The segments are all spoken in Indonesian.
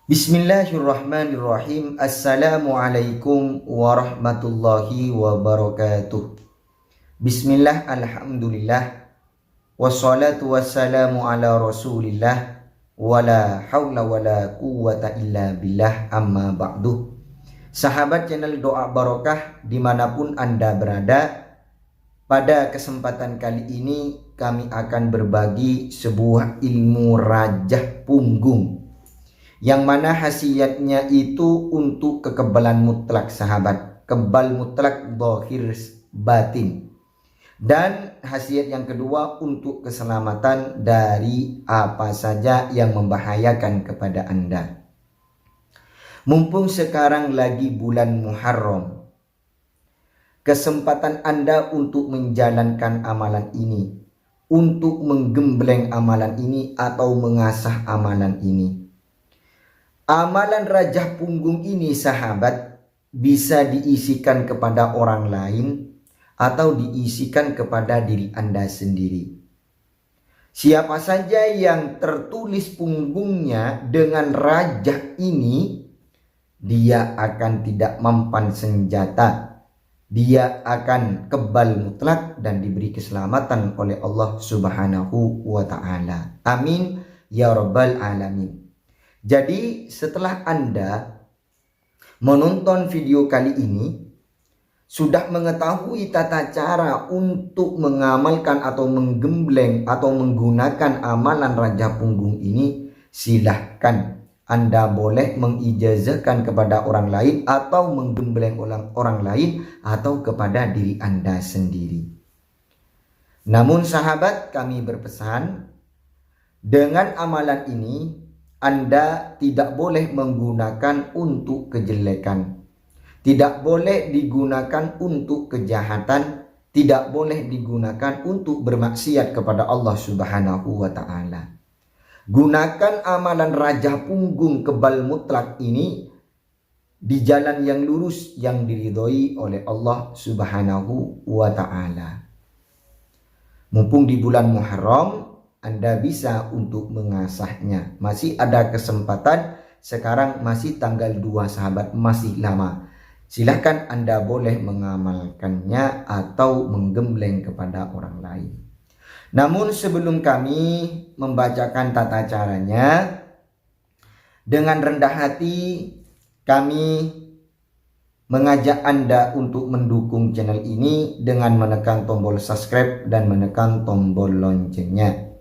Bismillahirrahmanirrahim. Assalamualaikum warahmatullahi wabarakatuh. Bismillah, alhamdulillah, wassalatu wassalamu ala rasulillah, wala hawla wala quwwata illa billah, amma ba'du. Sahabat channel Doa Barokah dimanapun Anda berada, pada kesempatan kali ini kami akan berbagi sebuah ilmu rajah punggung, yang mana khasiatnya itu untuk kekebalan mutlak sahabat, kebal mutlak zahir batin. Dan khasiat yang kedua untuk keselamatan dari apa saja yang membahayakan kepada Anda. Mumpung sekarang lagi bulan Muharram, kesempatan Anda untuk menjalankan amalan ini, untuk menggembleng amalan ini atau mengasah amalan ini. Amalan rajah punggung ini sahabat bisa diisikan kepada orang lain atau diisikan kepada diri Anda sendiri. Siapa saja yang tertulis punggungnya dengan rajah ini, dia akan tidak mempan senjata. Dia akan kebal mutlak dan diberi keselamatan oleh Allah Subhanahu wa ta'ala. Amin ya rabbal alamin. Jadi setelah Anda menonton video kali ini, sudah mengetahui tata cara untuk mengamalkan atau menggembleng atau menggunakan amalan rajah punggung ini, silahkan Anda boleh mengijazahkan kepada orang lain atau menggembleng orang lain atau kepada diri Anda sendiri. Namun sahabat, kami berpesan, dengan amalan ini Anda tidak boleh menggunakan untuk kejelekan, tidak boleh digunakan untuk kejahatan, tidak boleh digunakan untuk bermaksiat kepada Allah Subhanahu wa ta'ala. Gunakan amalan rajah punggung kebal mutlak ini di jalan yang lurus yang diridhoi oleh Allah Subhanahu wa ta'ala. Mumpung di bulan Muharram, Anda bisa untuk mengasahnya. Masih ada kesempatan, sekarang masih tanggal 2 sahabat, masih lama. Silahkan Anda boleh mengamalkannya atau menggembleng kepada orang lain. Namun sebelum kami membacakan tata caranya, dengan rendah hati kami mengajak Anda untuk mendukung channel ini dengan menekan tombol subscribe dan menekan tombol loncengnya.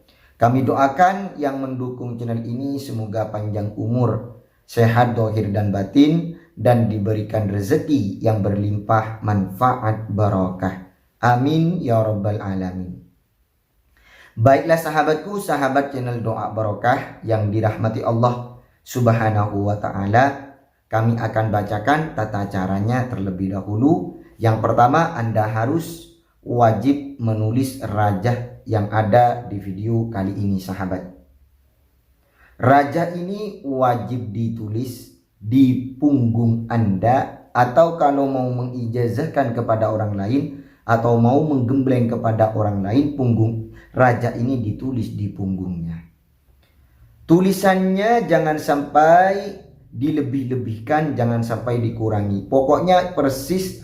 Kami doakan yang mendukung channel ini semoga panjang umur, sehat zahir dan batin, dan diberikan rezeki yang berlimpah manfaat barakah. Amin ya rabbal alamin. Baiklah sahabatku, sahabat channel Doa Barokah yang dirahmati Allah Subhanahu wa ta'ala, kami akan bacakan tata caranya terlebih dahulu. Yang pertama, Anda harus wajib menulis rajah yang ada di video kali ini sahabat. Rajah ini wajib ditulis di punggung Anda, atau kalau mau mengijazahkan kepada orang lain atau mau menggembleng kepada orang lain, punggung rajah ini ditulis di punggungnya. Tulisannya jangan sampai dilebih-lebihkan, jangan sampai dikurangi. Pokoknya persis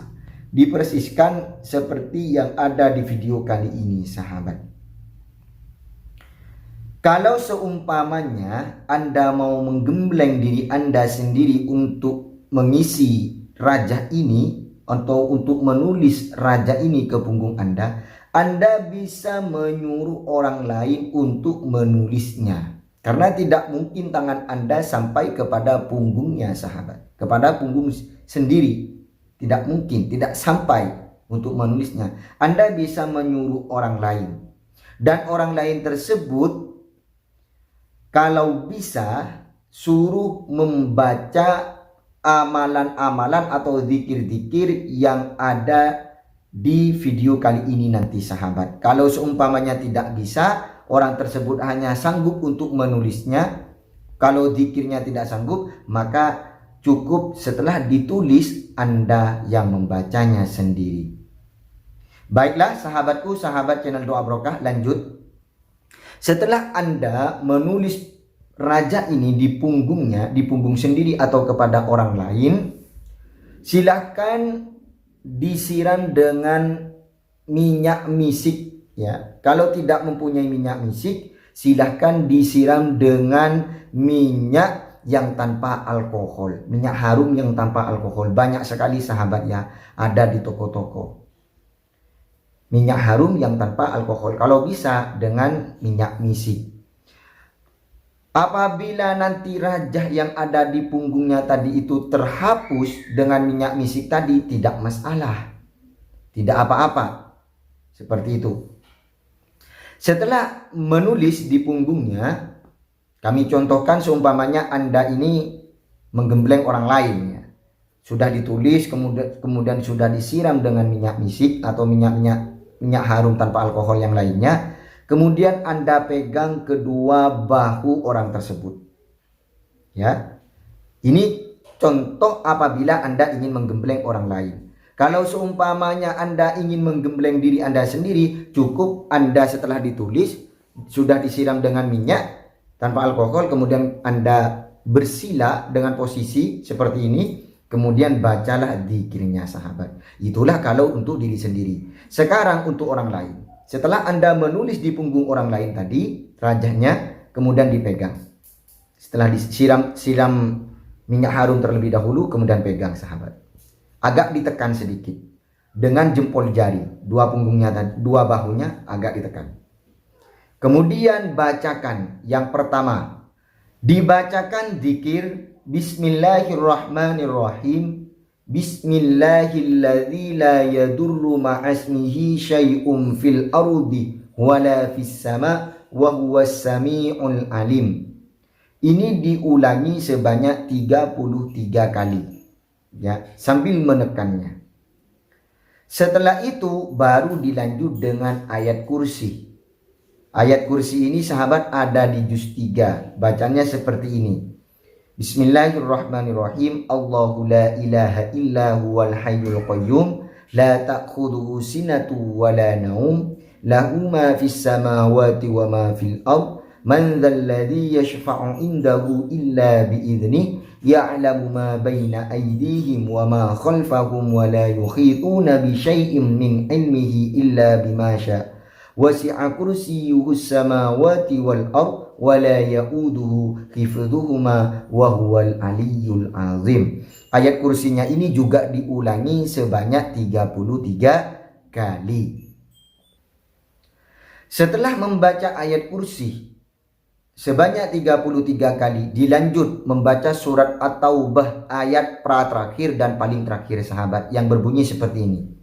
dipersiskan seperti yang ada di video kali ini sahabat. Kalau seumpamanya Anda mau menggembleng diri Anda sendiri untuk mengisi rajah ini atau untuk menulis rajah ini ke punggung Anda, Anda bisa menyuruh orang lain untuk menulisnya. Karena tidak mungkin tangan Anda sampai kepada punggungnya sahabat, kepada punggung sendiri. Tidak mungkin, tidak sampai untuk menulisnya. Anda bisa menyuruh orang lain. Dan orang lain tersebut kalau bisa suruh membaca amalan-amalan atau zikir-zikir yang ada di video kali ini nanti sahabat. Kalau seumpamanya tidak bisa, orang tersebut hanya sanggup untuk menulisnya, kalau zikirnya tidak sanggup, maka cukup setelah ditulis Anda yang membacanya sendiri. Baiklah sahabatku, sahabat channel Doa Barokah, lanjut. Setelah Anda menulis raja ini di punggungnya, di punggung sendiri atau kepada orang lain, silahkan disiram dengan minyak misik ya. Kalau tidak mempunyai minyak misik, silahkan disiram dengan minyak yang tanpa alkohol, minyak harum yang tanpa alkohol. Banyak sekali sahabat ya, ada di toko-toko minyak harum yang tanpa alkohol. Kalau bisa dengan minyak misik. Apabila nanti rajah yang ada di punggungnya tadi itu terhapus dengan minyak misik tadi, tidak masalah, tidak apa-apa. Seperti itu. Setelah menulis di punggungnya, kami contohkan seumpamanya Anda ini menggembleng orang lain ya. Sudah ditulis, kemudian sudah disiram dengan minyak misik atau minyak harum tanpa alkohol yang lainnya. Kemudian Anda pegang kedua bahu orang tersebut. Ya. Ini contoh apabila Anda ingin menggembleng orang lain. Kalau seumpamanya Anda ingin menggembleng diri Anda sendiri, cukup Anda setelah ditulis sudah disiram dengan minyak tanpa alkohol, kemudian Anda bersila dengan posisi seperti ini, kemudian bacalah dzikirnya sahabat. Itulah kalau untuk diri sendiri. Sekarang untuk orang lain. Setelah Anda menulis di punggung orang lain tadi, rajahnya kemudian dipegang. Setelah siram minyak harum terlebih dahulu, kemudian pegang sahabat. Agak ditekan sedikit. Dengan jempol jari, dua punggungnya dan dua bahunya agak ditekan. Kemudian bacakan yang pertama. Dibacakan dzikir Bismillahirrahmanirrahim. Bismillahilladzi la yadurru ma'asmihi syai'un fil ardi wala fis sama wa huwas sami'ul alim. Ini diulangi sebanyak 33 kali ya, sambil menekannya. Setelah itu baru dilanjut dengan ayat kursi. Ayat kursi ini sahabat ada di juz 3. Bacanya seperti ini. Bismillahirrahmanirrahim. Allahu la ilaha illa huwal hayyul qayyum la ta'khudhuhu sinatu wa la naum lahu ma fis samawati wa ma fil ard man dzal ladzi yashfa'u indahu illa bi idznih ya'lamu ma baina aydihim wa ma khalfahum wa la yuhituna bi syai'in min ilmihi illa bima syaa wasi'a kursiyyuhus samawati wal ard wa la ya'uduhu hifdhuhuma wa huwal aliyyul azim. Ayat kursinya ini juga diulangi sebanyak 33 kali. Setelah membaca ayat kursi sebanyak 33 kali, dilanjut membaca surat At-Taubah ayat terakhir dan paling terakhir sahabat, yang berbunyi seperti ini.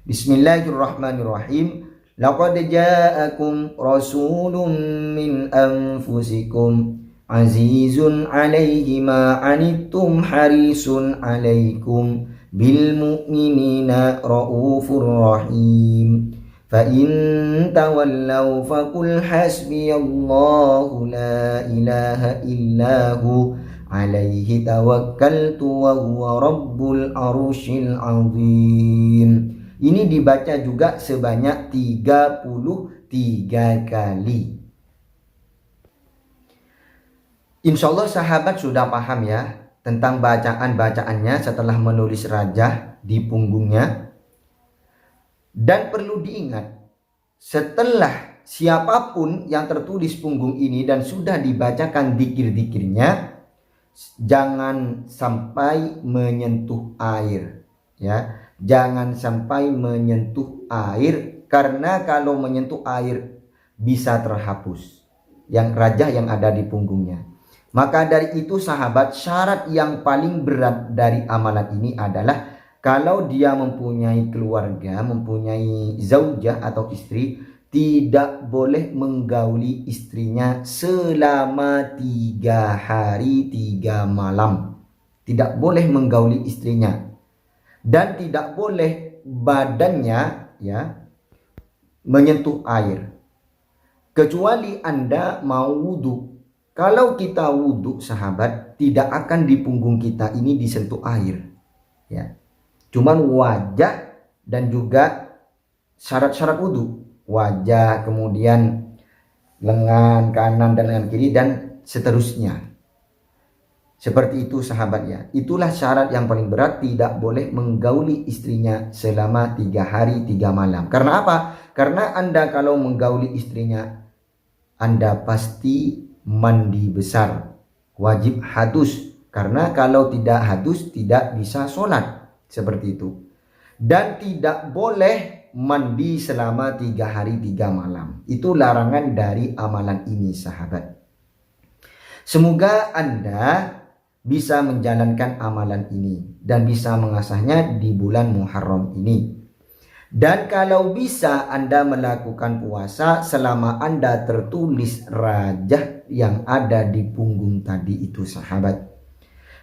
Bismillahirrahmanirrahim. Laqad ja'akum rasulun min anfusikum azizun 'alaihi ma 'anittum harisun 'alaikum bil mu'minina raufur rahim. Fa in tawallaw faqul hasbiyallahu la ilaha illahu 'alaihi tawakkaltu wa huwa rabbul arsyil 'azim. Ini dibaca juga sebanyak 33 kali. Insya Allah sahabat sudah paham ya tentang bacaan-bacaannya setelah menulis rajah di punggungnya. Dan perlu diingat, setelah siapapun yang tertulis punggung ini dan sudah dibacakan dzikir-dzikirnya, jangan sampai menyentuh air ya. Jangan sampai menyentuh air, karena kalau menyentuh air bisa terhapus yang rajah yang ada di punggungnya. Maka dari itu sahabat, syarat yang paling berat dari amalan ini adalah kalau dia mempunyai keluarga, mempunyai zaujah atau istri, tidak boleh menggauli istrinya selama 3 hari 3 malam. Tidak boleh menggauli istrinya. Dan tidak boleh badannya ya menyentuh air kecuali Anda mau wudhu. Kalau kita wudhu sahabat, tidak akan di punggung kita ini disentuh air ya, cuman wajah dan juga syarat-syarat wudhu, wajah, kemudian lengan kanan dan lengan kiri, dan seterusnya. Seperti itu sahabat ya. Itulah syarat yang paling berat, tidak boleh menggauli istrinya selama 3 hari 3 malam. Karena apa? Karena Anda kalau menggauli istrinya, Anda pasti mandi besar. Wajib hadus. Karena kalau tidak hadus tidak bisa sholat. Seperti itu. Dan tidak boleh mandi selama 3 hari 3 malam. Itu larangan dari amalan ini sahabat. Semoga Anda bisa menjalankan amalan ini dan bisa mengasahnya di bulan Muharram ini. Dan kalau bisa Anda melakukan puasa selama Anda tertulis rajah yang ada di punggung tadi itu sahabat.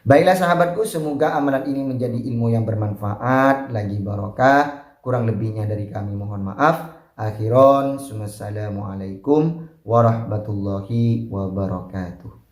Baiklah sahabatku, semoga amalan ini menjadi ilmu yang bermanfaat, lagi barokah. Kurang lebihnya dari kami mohon maaf. Akhiron, wassalamualaikum warahmatullahi wabarakatuh.